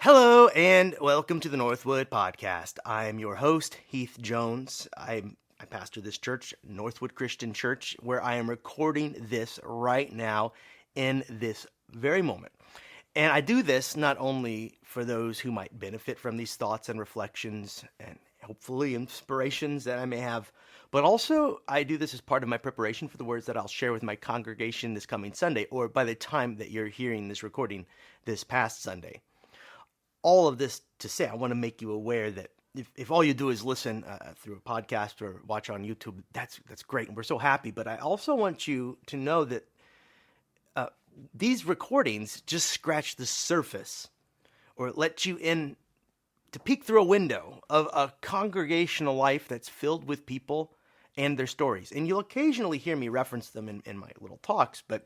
Hello and welcome to the Northwood Podcast. I'm your host, Heath Jones. I pastor this church, Northwood Christian Church, where I am recording this right now in this very moment. And I do this not only for those who might benefit from these thoughts and reflections and hopefully inspirations that I may have, but also I do this as part of my preparation for the words that I'll share with my congregation this coming Sunday, or by the time that you're hearing this recording this past Sunday. All of this to say, I want to make you aware that if all you do is listen through a podcast or watch on YouTube, that's great, and we're so happy. But I also want you to know that these recordings just scratch the surface, or let you in to peek through a window of a congregational life that's filled with people and their stories. And you'll occasionally hear me reference them in my little talks, but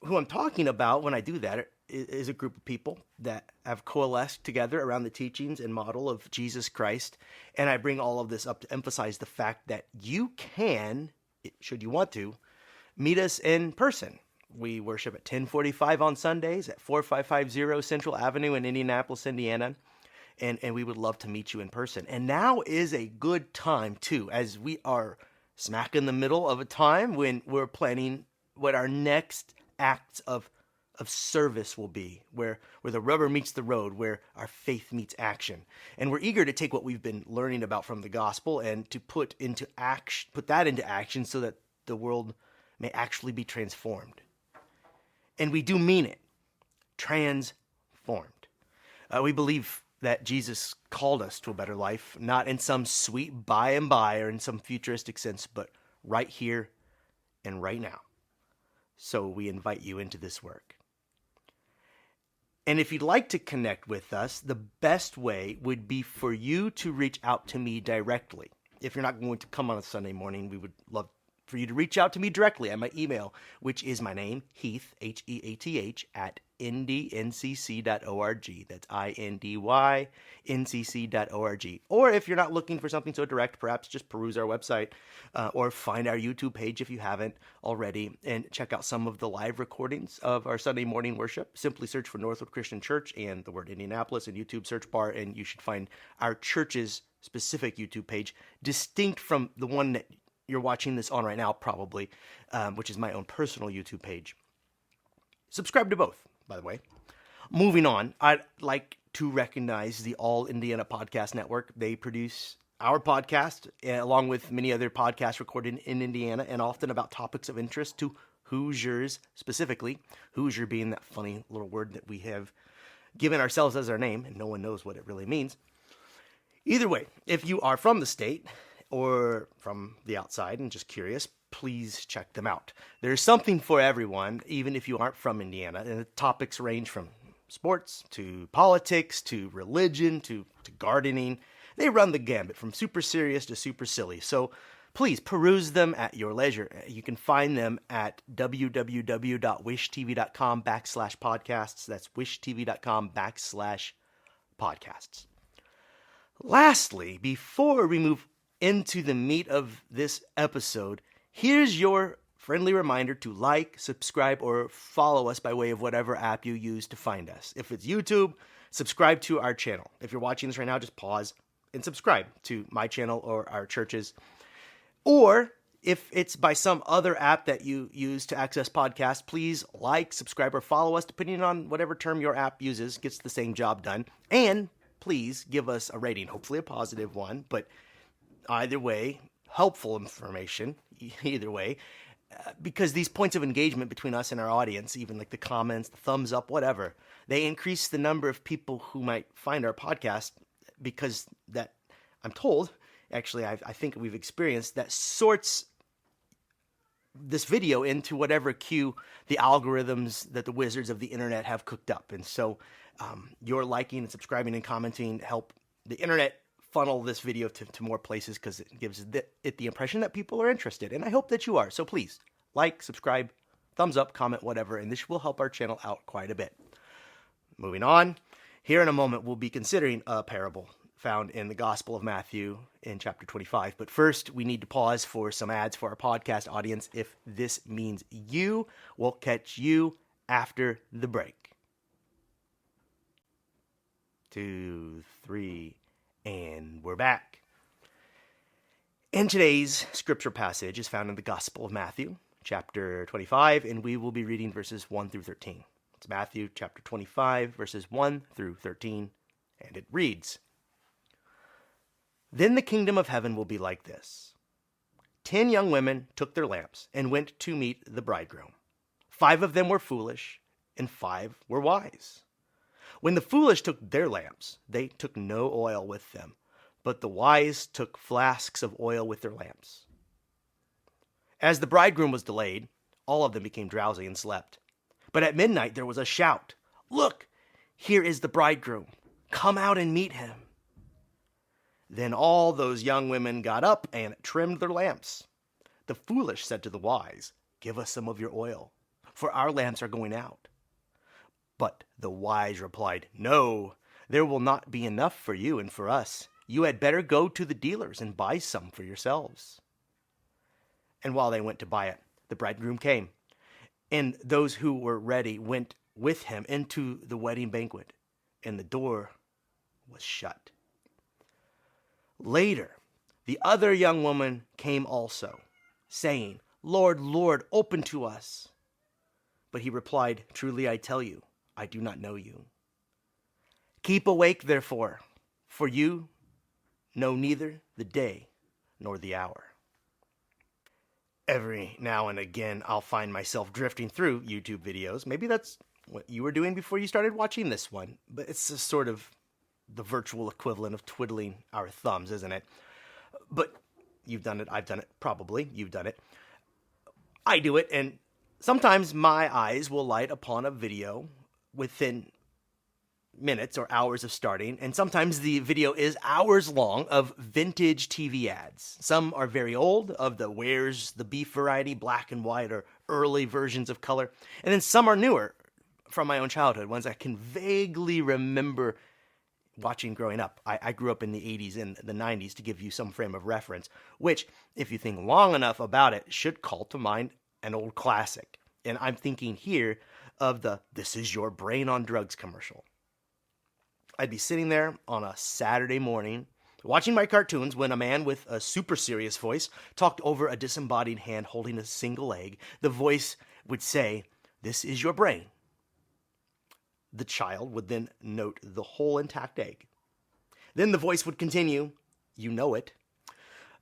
who I'm talking about when I do that is a group of people that have coalesced together around the teachings and model of Jesus Christ. And I bring all of this up to emphasize the fact that you can, should you want to, meet us in person. We worship at 1045 on Sundays at 4550 Central Avenue in Indianapolis, Indiana. And we would love to meet you in person. And now is a good time, too, as we are smack in the middle of a time when we're planning what our next acts of service will be, where the rubber meets the road, where our faith meets action. And we're eager to take what we've been learning about from the gospel and to put that into action so that the world may actually be transformed. And we do mean it. Transformed. We believe that Jesus called us to a better life, not in some sweet by and by or in some futuristic sense, but right here and right now. So we invite you into this work. And if you'd like to connect with us, the best way would be for you to reach out to me directly. If you're not going to come on a Sunday morning, we would love for you to reach out to me directly at my email, which is my name, Heath, Heath, at indyncc.org. That's INDYNCC.org. Or if you're not looking for something so direct, perhaps just peruse our website or find our YouTube page if you haven't already, and check out some of the live recordings of our Sunday morning worship. Simply search for Northwood Christian Church and the word Indianapolis in YouTube search bar, and you should find our church's specific YouTube page, distinct from the one that you're watching this on right now, probably, which is my own personal YouTube page. Subscribe to both, by the way. Moving on, I'd like to recognize the All Indiana Podcast Network. They produce our podcast, along with many other podcasts recorded in Indiana, and often about topics of interest to Hoosiers specifically. Hoosier being that funny little word that we have given ourselves as our name, and no one knows what it really means. Either way, if you are from the state or from the outside and just curious, please check them out. There's something for everyone, even if you aren't from Indiana. And the topics range from sports to politics to religion to gardening. They run the gambit from super serious to super silly. So please peruse them at your leisure. You can find them at www.wishtv.com/podcasts. That's wishtv.com/podcasts. Lastly, before we move into the meat of this episode, here's your friendly reminder to like, subscribe, or follow us by way of whatever app you use to find us. If it's YouTube, subscribe to our channel. If you're watching this right now, just pause and subscribe to my channel or our church's. Or if it's by some other app that you use to access podcasts, please like, subscribe, or follow us, depending on whatever term your app uses, gets the same job done. And please give us a rating, hopefully a positive one, but either way, helpful information, either way, because these points of engagement between us and our audience, even like the comments, the thumbs up, whatever, they increase the number of people who might find our podcast, because that, I'm told, actually, I think we've experienced, that sorts this video into whatever queue the algorithms that the wizards of the internet have cooked up. And so your liking and subscribing and commenting help the internet funnel this video to more places, because it gives it the impression that people are interested. And I hope that you are. So please, like, subscribe, thumbs up, comment, whatever, and this will help our channel out quite a bit. Moving on, here in a moment we'll be considering a parable found in the Gospel of Matthew in chapter 25. But first, we need to pause for some ads for our podcast audience. If this means you, we'll catch you after the break. 2, 3, and we're back. And today's scripture passage is found in the Gospel of Matthew, chapter 25, and we will be reading verses 1 through 13. It's Matthew chapter 25, verses 1 through 13, and it reads, "Then the kingdom of heaven will be like this. 10 young women took their lamps and went to meet the bridegroom. 5 of them were foolish, and 5 were wise. When the foolish took their lamps, they took no oil with them, but the wise took flasks of oil with their lamps. As the bridegroom was delayed, all of them became drowsy and slept. But at midnight there was a shout, 'Look, here is the bridegroom. Come out and meet him.' Then all those young women got up and trimmed their lamps. The foolish said to the wise, 'Give us some of your oil, for our lamps are going out.' But the wise replied, 'No, there will not be enough for you and for us. You had better go to the dealers and buy some for yourselves.' And while they went to buy it, the bridegroom came, and those who were ready went with him into the wedding banquet, and the door was shut. Later, the other young woman came also, saying, 'Lord, Lord, open to us.' But he replied, 'Truly I tell you, I do not know you. Keep awake, therefore, for you know neither the day nor the hour.'" Every now and again, I'll find myself drifting through YouTube videos. Maybe that's what you were doing before you started watching this one, but it's a sort of the virtual equivalent of twiddling our thumbs, isn't it? But you've done it, I've done it, probably you've done it. I do it, and sometimes my eyes will light upon a video within minutes or hours of starting, and sometimes the video is hours long of vintage TV ads. Some are very old, of the Where's the Beef variety, black and white or early versions of color, and then some are newer from my own childhood, ones I can vaguely remember watching growing up. I grew up in the 80s and the 90s, to give you some frame of reference, which, if you think long enough about it, should call to mind an old classic. And I'm thinking here of the "This is your brain on drugs" commercial. I'd be sitting there on a Saturday morning watching my cartoons when a man with a super serious voice talked over a disembodied hand holding a single egg. The voice would say, "This is your brain." The child would then note the whole intact egg. Then the voice would continue, "You know it.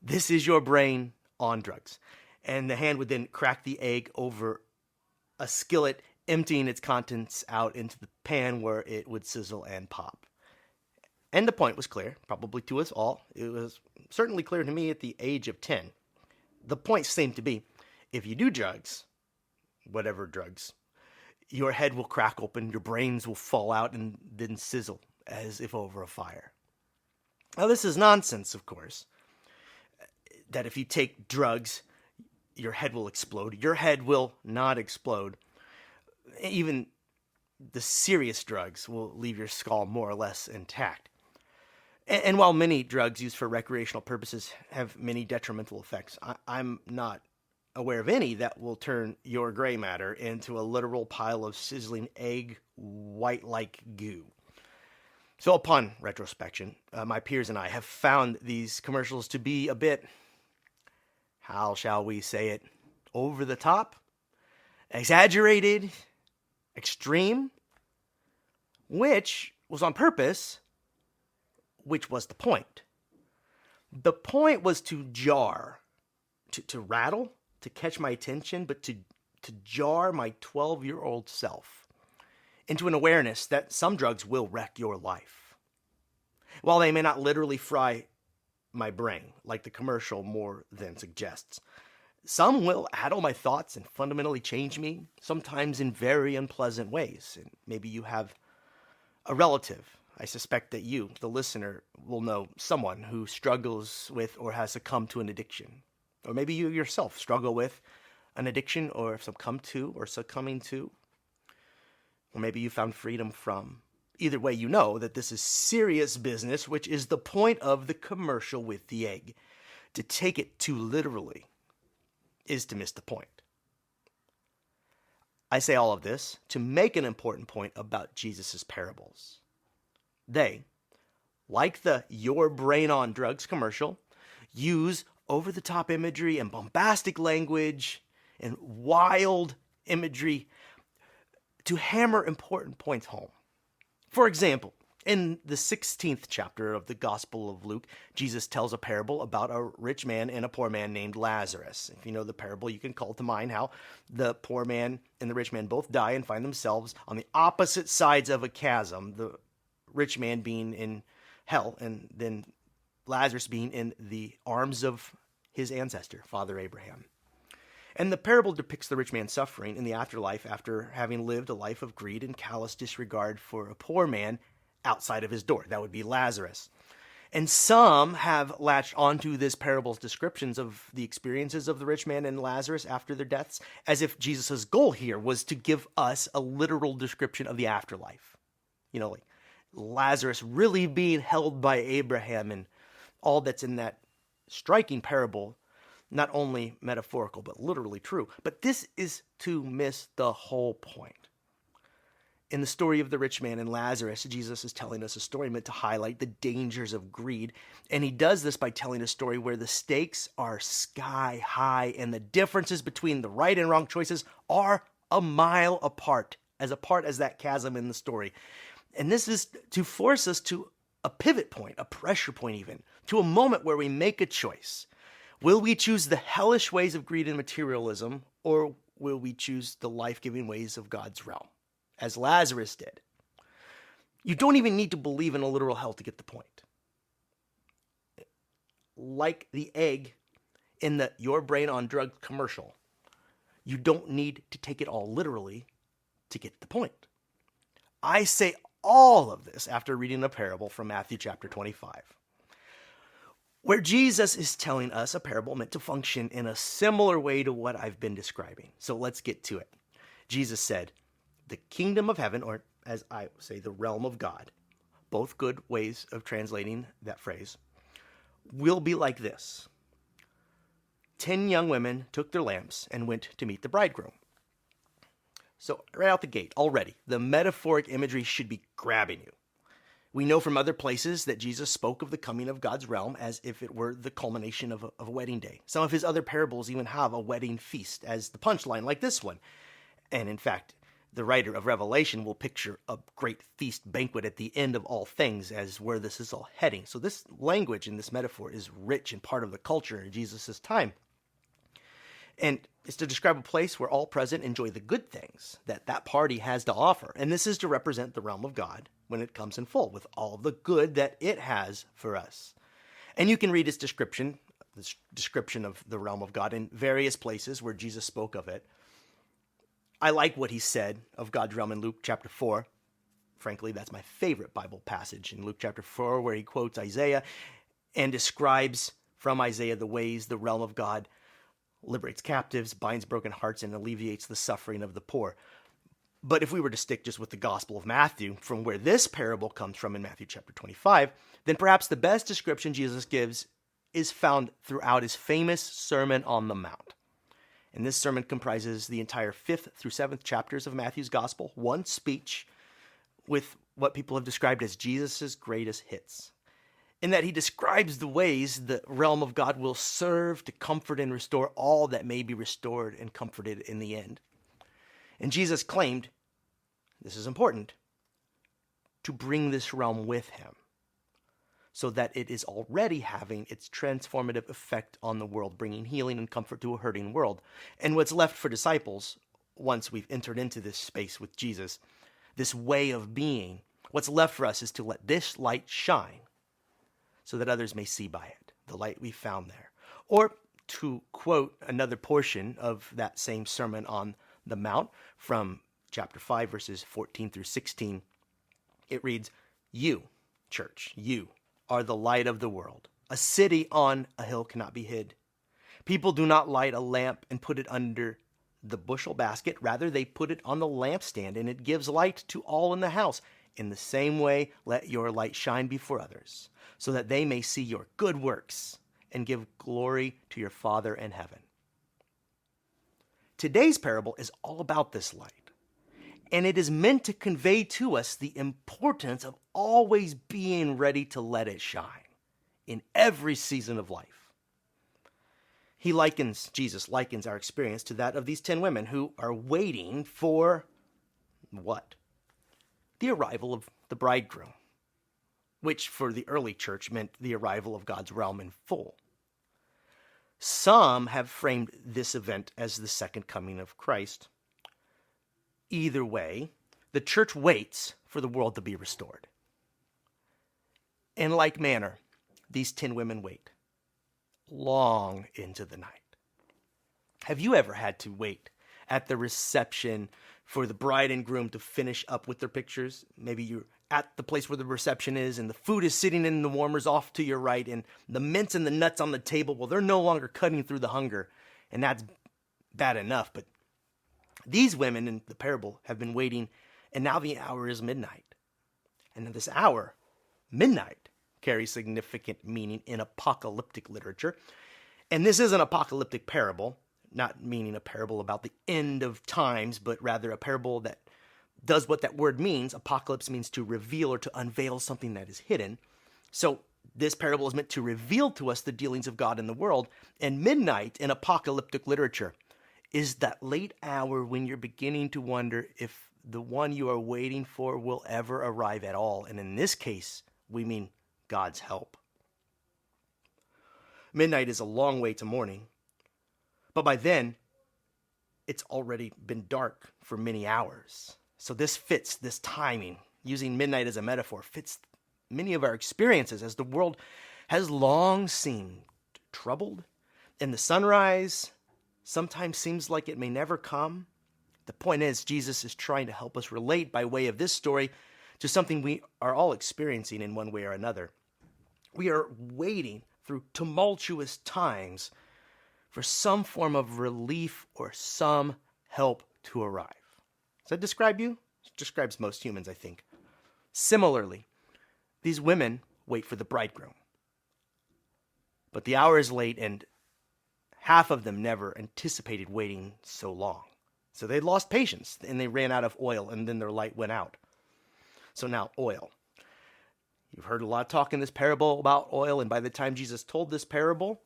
This is your brain on drugs." And the hand would then crack the egg over a skillet, emptying its contents out into the pan where it would sizzle and pop. And the point was clear, probably to us all. It was certainly clear to me at the age of 10. The point seemed to be, if you do drugs, whatever drugs, your head will crack open, your brains will fall out, and then sizzle as if over a fire. Now, this is nonsense, of course, that if you take drugs, your head will explode. Your head will not explode. Even the serious drugs will leave your skull more or less intact. And while many drugs used for recreational purposes have many detrimental effects, I'm not aware of any that will turn your gray matter into a literal pile of sizzling egg white-like goo. So upon retrospection, my peers and I have found these commercials to be a bit, how shall we say it, over the top, exaggerated, extreme, which was on purpose, which was the point. The point was to jar, to rattle, to catch my attention, but to jar my 12-year-old self into an awareness that some drugs will wreck your life. While they may not literally fry my brain, like the commercial more than suggests, some will addle my thoughts and fundamentally change me, sometimes in very unpleasant ways. And maybe you have a relative. I suspect that you, the listener, will know someone who struggles with or has succumbed to an addiction. Or maybe you yourself struggle with an addiction or succumbing to. Or maybe you found freedom from. Either way, you know that this is serious business, which is the point of the commercial with the egg. To take it too literally is to miss the point. I say all of this to make an important point about Jesus' parables. They, like the Your Brain on Drugs commercial, use over-the-top imagery and bombastic language and wild imagery to hammer important points home. For example, in the 16th chapter of the Gospel of Luke, Jesus tells a parable about a rich man and a poor man named Lazarus. If you know the parable, you can call to mind how the poor man and the rich man both die and find themselves on the opposite sides of a chasm, the rich man being in hell, and then Lazarus being in the arms of his ancestor, Father Abraham. And the parable depicts the rich man's suffering in the afterlife after having lived a life of greed and callous disregard for a poor man outside of his door. That would be Lazarus. And some have latched onto this parable's descriptions of the experiences of the rich man and Lazarus after their deaths, as if Jesus' goal here was to give us a literal description of the afterlife. You know, like Lazarus really being held by Abraham and all that's in that striking parable, not only metaphorical, but literally true. But this is to miss the whole point. In the story of the rich man and Lazarus, Jesus is telling us a story meant to highlight the dangers of greed. And he does this by telling a story where the stakes are sky high and the differences between the right and wrong choices are a mile apart as that chasm in the story. And this is to force us to a pivot point, a pressure point even, to a moment where we make a choice. Will we choose the hellish ways of greed and materialism, or will we choose the life-giving ways of God's realm, as Lazarus did? You don't even need to believe in a literal hell to get the point. Like the egg in the Your Brain on Drugs commercial, you don't need to take it all literally to get the point. I say all of this after reading a parable from Matthew chapter 25, where Jesus is telling us a parable meant to function in a similar way to what I've been describing. So let's get to it. Jesus said, the kingdom of heaven, or as I say, the realm of God, both good ways of translating that phrase, will be like this. 10 young women took their lamps and went to meet the bridegroom. So right out the gate, already, the metaphoric imagery should be grabbing you. We know from other places that Jesus spoke of the coming of God's realm as if it were the culmination of a wedding day. Some of his other parables even have a wedding feast as the punchline, like this one. And in fact, the writer of Revelation will picture a great feast banquet at the end of all things as where this is all heading. So this language in this metaphor is rich and part of the culture in Jesus' time. And it's to describe a place where all present enjoy the good things that party has to offer. And this is to represent the realm of God when it comes in full with all the good that it has for us. And you can read its description of the realm of God in various places where Jesus spoke of it. I like what he said of God's realm in Luke chapter 4. Frankly, that's my favorite Bible passage in Luke chapter 4, where he quotes Isaiah and describes from Isaiah the ways the realm of God liberates captives, binds broken hearts, and alleviates the suffering of the poor. But if we were to stick just with the Gospel of Matthew, from where this parable comes from in Matthew chapter 25, then perhaps the best description Jesus gives is found throughout his famous Sermon on the Mount. And this sermon comprises the entire 5th through 7th chapters of Matthew's Gospel, one speech with what people have described as Jesus' greatest hits, in that he describes the ways the realm of God will serve to comfort and restore all that may be restored and comforted in the end. And Jesus claimed, this is important, to bring this realm with him, so that it is already having its transformative effect on the world, bringing healing and comfort to a hurting world. And what's left for disciples, once we've entered into this space with Jesus, this way of being, what's left for us is to let this light shine so that others may see by it, the light we found there. Or to quote another portion of that same Sermon on the Mount from chapter 5, verses 14 through 16, it reads, "You, church, you are the light of the world. A city on a hill cannot be hid. People do not light a lamp and put it under the bushel basket. Rather, they put it on the lampstand, and it gives light to all in the house. In the same way, let your light shine before others, so that they may see your good works and give glory to your Father in heaven." Today's parable is all about this light. And it is meant to convey to us the importance of always being ready to let it shine in every season of life. Jesus likens our experience to that of these 10 women who are waiting for what? The arrival of the bridegroom, which for the early church meant the arrival of God's realm in full. Some have framed this event as the second coming of Christ. Either way, the church waits for the world to be restored. In like manner, these 10 women wait long into the night. Have you ever had to wait at the reception for the bride and groom to finish up with their pictures? Maybe you're at the place where the reception is and the food is sitting in the warmers off to your right and the mints and the nuts on the table, well, they're no longer cutting through the hunger, and that's bad enough. But these women in the parable have been waiting, and now the hour is midnight. And in this hour, midnight, carries significant meaning in apocalyptic literature. And this is an apocalyptic parable, not meaning a parable about the end of times, but rather a parable that does what that word means. Apocalypse means to reveal or to unveil something that is hidden. So this parable is meant to reveal to us the dealings of God in the world. And midnight in apocalyptic literature is that late hour when you're beginning to wonder if the one you are waiting for will ever arrive at all. And in this case, we mean God's help. Midnight is a long way to morning, but by then, it's already been dark for many hours. So this timing, using midnight as a metaphor, fits many of our experiences as the world has long seemed troubled, and the sunrise sometimes seems like it may never come. The point is, Jesus is trying to help us relate by way of this story to something we are all experiencing in one way or another. We are waiting through tumultuous times for some form of relief or some help to arrive. Does that describe you? It describes most humans, I think. Similarly, these women wait for the bridegroom. But the hour is late, and half of them never anticipated waiting so long. So they lost patience, and they ran out of oil, and then their light went out. So now, oil. You've heard a lot of talk in this parable about oil, and by the time Jesus told this parable,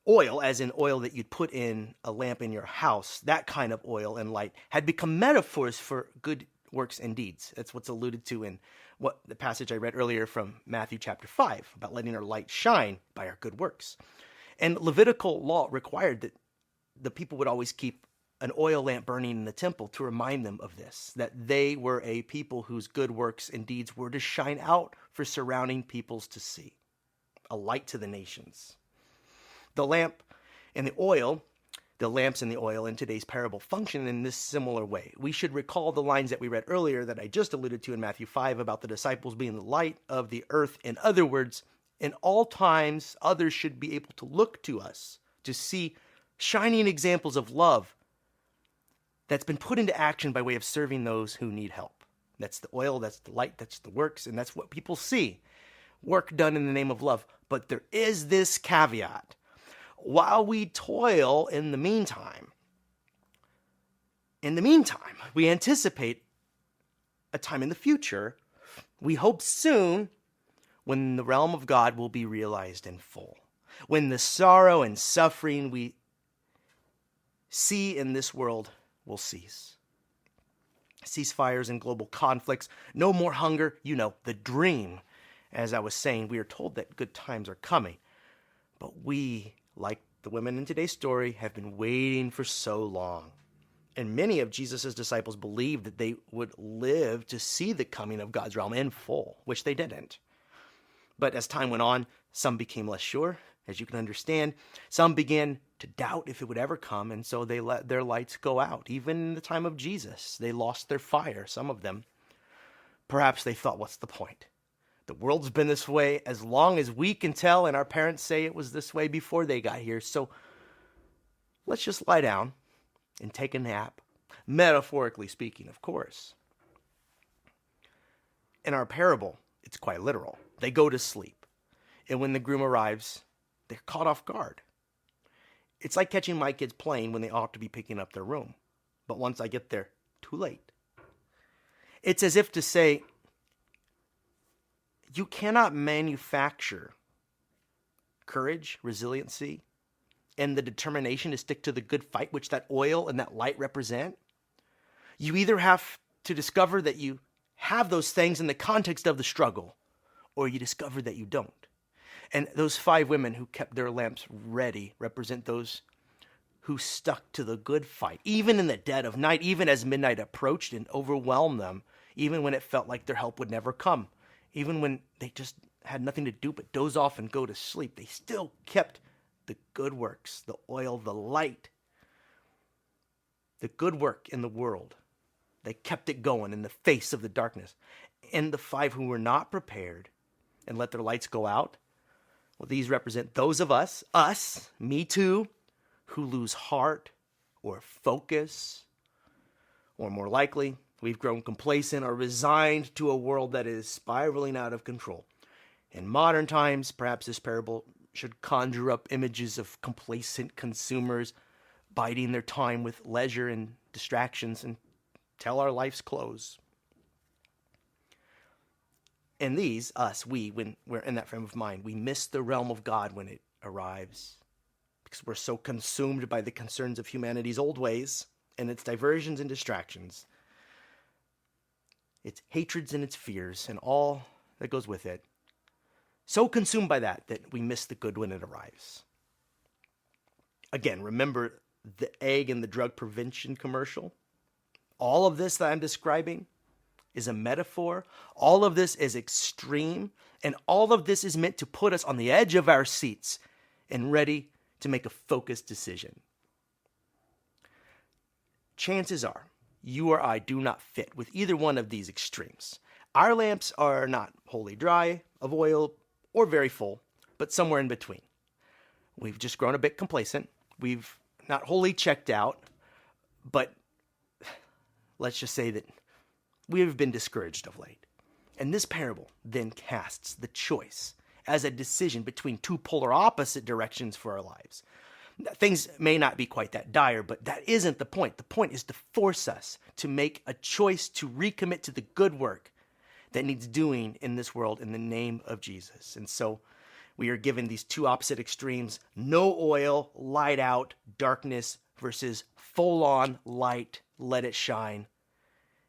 oil, as in oil that you'd put in a lamp in your house, that kind of oil and light, had become metaphors for good works and deeds. That's what's alluded to in what the passage I read earlier from Matthew chapter 5, about letting our light shine by our good works. And Levitical law required that the people would always keep an oil lamp burning in the temple to remind them of this, that they were a people whose good works and deeds were to shine out for surrounding peoples to see, a light to the nations. The lamp and the oil, the lamps and the oil in today's parable function in this similar way. We should recall the lines that we read earlier that I just alluded to in Matthew 5 about the disciples being the light of the earth. In other words, in all times, others should be able to look to us to see shining examples of love that's been put into action by way of serving those who need help. That's the oil, that's the light, that's the works, and that's what people see. Work done in the name of love. But there is this caveat. While we toil in the meantime, we anticipate a time in the future, we hope soon, when the realm of God will be realized in full. When the sorrow and suffering we see in this world will cease. Ceasefires and global conflicts, no more hunger, the dream. As I was saying, we are told that good times are coming. But we, like the women in today's story, have been waiting for so long. And many of Jesus' disciples believed that they would live to see the coming of God's realm in full, which they didn't. But as time went on, some became less sure, as you can understand. Some began to doubt if it would ever come, and so they let their lights go out. Even in the time of Jesus, they lost their fire, some of them. Perhaps they thought, what's the point? The world's been this way as long as we can tell, and our parents say it was this way before they got here. So let's just lie down and take a nap, metaphorically speaking, of course. In our parable, it's quite literal. They go to sleep, and when the groom arrives, they're caught off guard. It's like catching my kids playing when they ought to be picking up their room. but once I get there, too late. It's as if to say, you cannot manufacture courage, resiliency, and the determination to stick to the good fight, which that oil and that light represent. You either have to discover that you have those things in the context of the struggle, or you discover that you don't. And those 5 women who kept their lamps ready represent those who stuck to the good fight, even in the dead of night, even as midnight approached and overwhelmed them, even when it felt like their help would never come, even when they just had nothing to do but doze off and go to sleep. They still kept the good works, the oil, the light, the good work in the world. They kept it going in the face of the darkness. And the 5 who were not prepared and let their lights go out, well, these represent those of us, me too, who lose heart or focus, or more likely, we've grown complacent or resigned to a world that is spiraling out of control. In modern times, perhaps this parable should conjure up images of complacent consumers biding their time with leisure and distractions until our life's close. And these, us, when we're in that frame of mind, we miss the realm of God when it arrives because we're so consumed by the concerns of humanity's old ways and its diversions and distractions, its hatreds and its fears and all that goes with it. So consumed by that we miss the good when it arrives. Again, remember the egg and the drug prevention commercial? All of this that I'm describing is a metaphor. All of this is extreme. And all of this is meant to put us on the edge of our seats and ready to make a focused decision. Chances are you or I do not fit with either one of these extremes. Our lamps are not wholly dry of oil or very full, but somewhere in between. We've just grown a bit complacent. We've not wholly checked out, but let's just say that we have been discouraged of late. And this parable then casts the choice as a decision between 2 polar opposite directions for our lives. Things may not be quite that dire, but that isn't the point. The point is to force us to make a choice to recommit to the good work that needs doing in this world in the name of Jesus. And so we are given these 2 opposite extremes: no oil, light out, darkness, versus full on light, let it shine.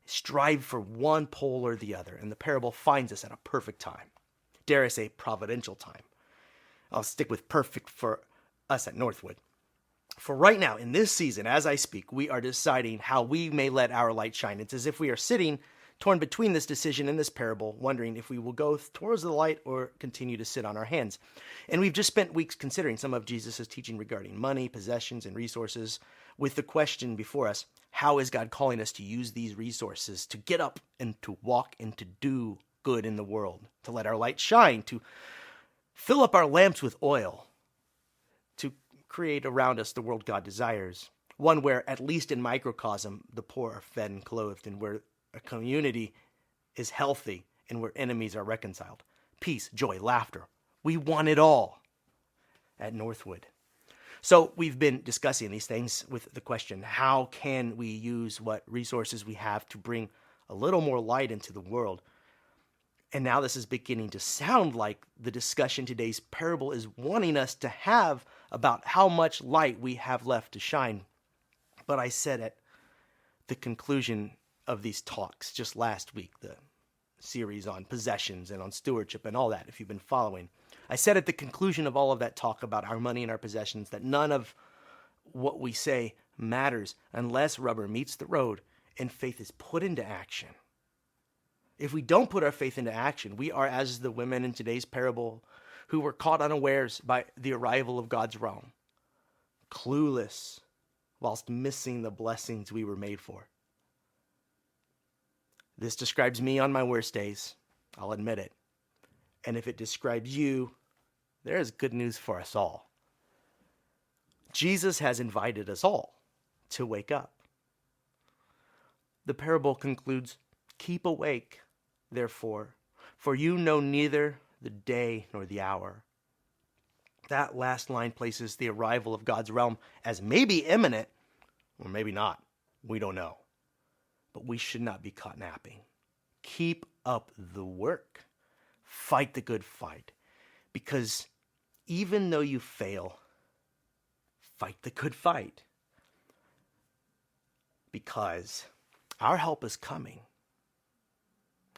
Strive for one pole or the other, and the parable finds us at a perfect time. Dare I say providential time. I'll stick with perfect for us at Northwood. For right now, in this season, as I speak, we are deciding how we may let our light shine. It's as if we are sitting torn between this decision and this parable, wondering if we will go towards the light or continue to sit on our hands. And we've just spent weeks considering some of Jesus' teaching regarding money, possessions, and resources, with the question before us, how is God calling us to use these resources to get up and to walk and to do good in the world, to let our light shine, to fill up our lamps with oil, to create around us the world God desires, one where, at least in microcosm, the poor are fed and clothed, and where a community is healthy and where enemies are reconciled. Peace, joy, laughter. We want it all at Northwood. So we've been discussing these things with the question, how can we use what resources we have to bring a little more light into the world? And now this is beginning to sound like the discussion today's parable is wanting us to have about how much light we have left to shine. But I said at the conclusion of these talks just last week, the series on possessions and on stewardship and all that, if you've been following, I said at the conclusion of all of that talk about our money and our possessions that none of what we say matters unless rubber meets the road and faith is put into action. If we don't put our faith into action, we are as the women in today's parable who were caught unawares by the arrival of God's realm, clueless whilst missing the blessings we were made for. This describes me on my worst days, I'll admit it. And if it describes you, there is good news for us all. Jesus has invited us all to wake up. The parable concludes, "Keep awake, therefore, for you know neither the day nor the hour." That last line places the arrival of God's realm as maybe imminent, or maybe not. We don't know. But we should not be caught napping. Keep up the work. Fight the good fight. Because even though you fail, fight the good fight. Because our help is coming.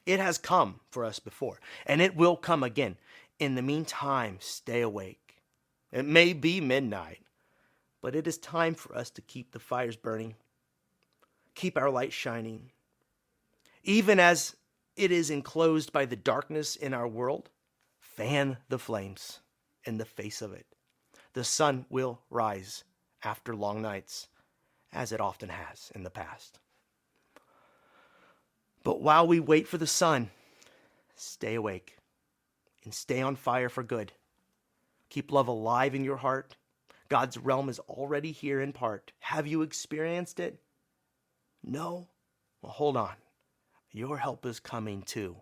It has come for us before, and it will come again. In the meantime, stay awake. It may be midnight, but it is time for us to keep the fires burning, keep our light shining. Even as it is enclosed by the darkness in our world, fan the flames in the face of it. The sun will rise after long nights, as it often has in the past. But while we wait for the sun, stay awake and stay on fire for good. Keep love alive in your heart. God's realm is already here in part. Have you experienced it? No? Well, hold on. Your help is coming too.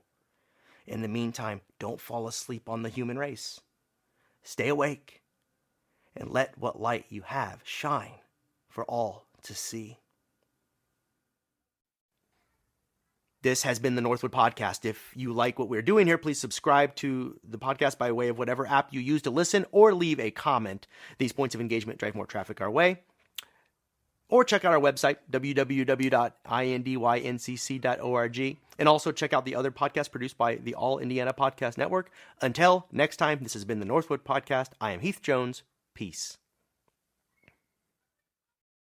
In the meantime, don't fall asleep on the human race. Stay awake and let what light you have shine for all to see. This has been the Northwood Podcast. If you like what we're doing here, please subscribe to the podcast by way of whatever app you use to listen, or leave a comment. These points of engagement drive more traffic our way. Or check out our website, www.indyncc.org. And also check out the other podcasts produced by the All Indiana Podcast Network. Until next time, this has been the Northwood Podcast. I am Heath Jones. Peace.